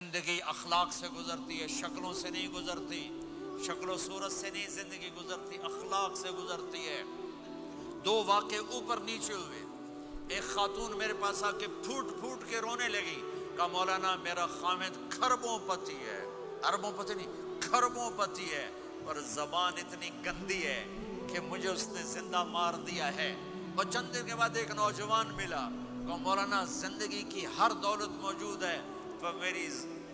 زندگی اخلاق سے گزرتی ہے، شکلوں سے نہیں گزرتی، شکل و صورت سے نہیں زندگی گزرتی، اخلاق سے گزرتی ہے۔ دو واقعے اوپر نیچے ہوئے، ایک خاتون میرے پاس آ کے پھوٹ پھوٹ کے رونے لگی، کہا مولانا میرا خامد کھربوں پتی ہے، اربوں پتی نہیں کھربوں پتی ہے، پر زبان اتنی گندی ہے کہ مجھے اس نے زندہ مار دیا ہے۔ اور چند دن کے بعد ایک نوجوان ملا، کہا مولانا زندگی کی ہر دولت موجود ہے پر میری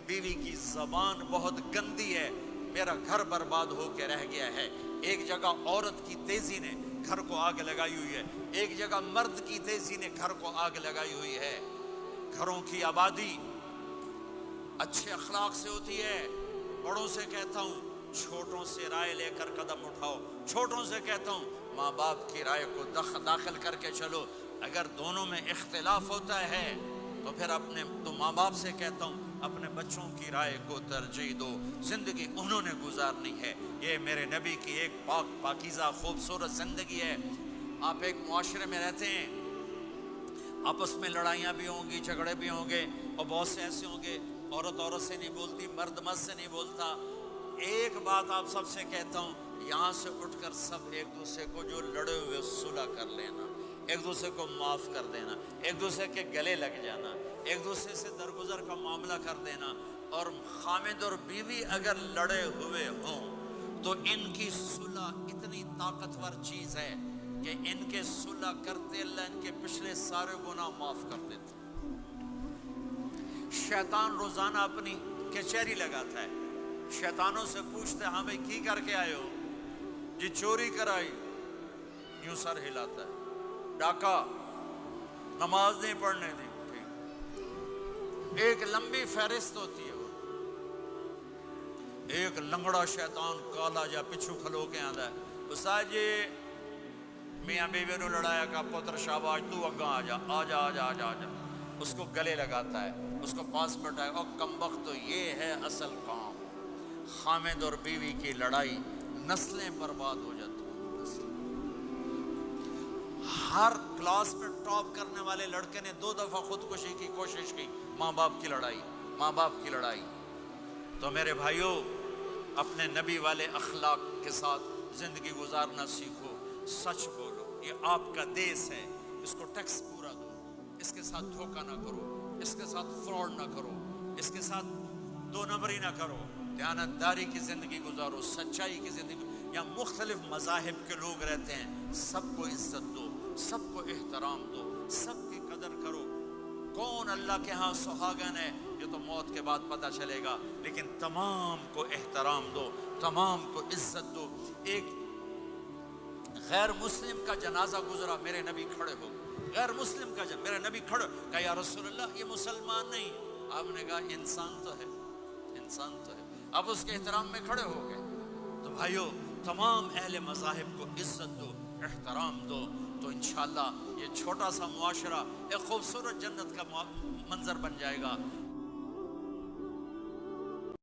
بیوی کی زبان بہت گندی ہے، میرا گھر برباد ہو کے رہ گیا ہے۔ ایک جگہ عورت کی تیزی نے گھر کو آگ لگائی ہوئی ہے، ایک جگہ مرد کی تیزی نے گھر کو آگ لگائی ہوئی ہے۔ گھروں کی آبادی اچھے اخلاق سے ہوتی ہے۔ بڑوں سے کہتا ہوں چھوٹوں سے رائے لے کر قدم اٹھاؤ، چھوٹوں سے کہتا ہوں ماں باپ کی رائے کو داخل کر کے چلو۔ اگر دونوں میں اختلاف ہوتا ہے تو پھر ماں باپ سے کہتا ہوں اپنے بچوں کی رائے کو ترجیح دو، زندگی انہوں نے گزارنی ہے۔ یہ میرے نبی کی ایک پاکیزہ خوبصورت زندگی ہے۔ آپ ایک معاشرے میں رہتے ہیں، آپس میں لڑائیاں بھی ہوں گی، جھگڑے بھی ہوں گے، اور بہت سے ایسے ہوں گے عورت عورت سے نہیں بولتی، مرد مرد سے نہیں بولتا۔ ایک بات آپ سب سے کہتا ہوں، یہاں سے اٹھ کر سب ایک دوسرے کو جو لڑے ہوئے صلح کر لینا، ایک دوسرے کو معاف کر دینا، ایک دوسرے کے گلے لگ جانا، ایک دوسرے سے درگزر کا معاملہ کر دینا۔ اور خامد اور بیوی اگر لڑے ہوئے ہوں تو ان کی صلح اتنی طاقتور چیز ہے کہ ان کے صلح کرتے اللہ ان کے پچھلے سارے گناہ معاف کر دیتے۔ شیطان روزانہ اپنی کچہری لگاتا ہے، شیطانوں سے پوچھتے ہاں بھائی کی کر کے آئے ہو؟ جی چوری کرائی، یوں سر ہلاتا ہے، ڈاکہ، نماز نہیں پڑھنے دی، ٹھیک۔ ایک لمبی فہرست ہوتی ہے، وہ ایک لنگڑا شیطان کالا جا پچھو کھلو کے آندا ہے، استاد جی میاں بیوی نے لڑایا، کا پتر شاباش تو اگاں آ جا آ جا آ جا آ جا آ جا، اس کو گلے لگاتا ہے، اس کو پاس بٹھائے، اور کمبخت تو یہ ہے اصل کام۔ خامد اور بیوی کی لڑائی نسلیں برباد ہو جاتی ہیں، نسلیں۔ ہر کلاس میں ٹاپ کرنے والے لڑکے نے 2 دفعہ خودکشی کی کوشش کی، ماں باپ کی لڑائی، ماں باپ کی لڑائی۔ تو میرے بھائیوں اپنے نبی والے اخلاق کے ساتھ زندگی گزارنا سیکھو، سچ بولو، یہ آپ کا دیس ہے، اس کو ٹیکس پورا دو، اس کے ساتھ دھوکہ نہ کرو، اس کے ساتھ فراڈ نہ کرو، اس کے ساتھ 2 نمبری نہ کرو، دیانتداری کی زندگی گزارو، سچائی کی زندگی۔ یہاں مختلف مذاہب کے لوگ رہتے ہیں، سب کو عزت دو، سب کو احترام دو، سب کی قدر کرو۔ کون اللہ کے ہاں سہاگن ہے یہ تو موت کے بعد پتہ چلے گا، لیکن تمام کو احترام دو، تمام کو عزت دو۔ ایک غیر مسلم کا جنازہ گزرا، میرے نبی کھڑے ہو، غیر مسلم کا میرے نبی کھڑے، کہا یا رسول اللہ یہ مسلمان نہیں، آپ نے کہا انسان تو ہے، انسان تو ہے، آپ اس کے احترام میں کھڑے ہو گئے۔ تو بھائیو تمام اہل مذاہب کو عزت دو، احترام دو، تو انشاءاللہ یہ چھوٹا سا معاشرہ ایک خوبصورت جنت کا منظر بن جائے گا۔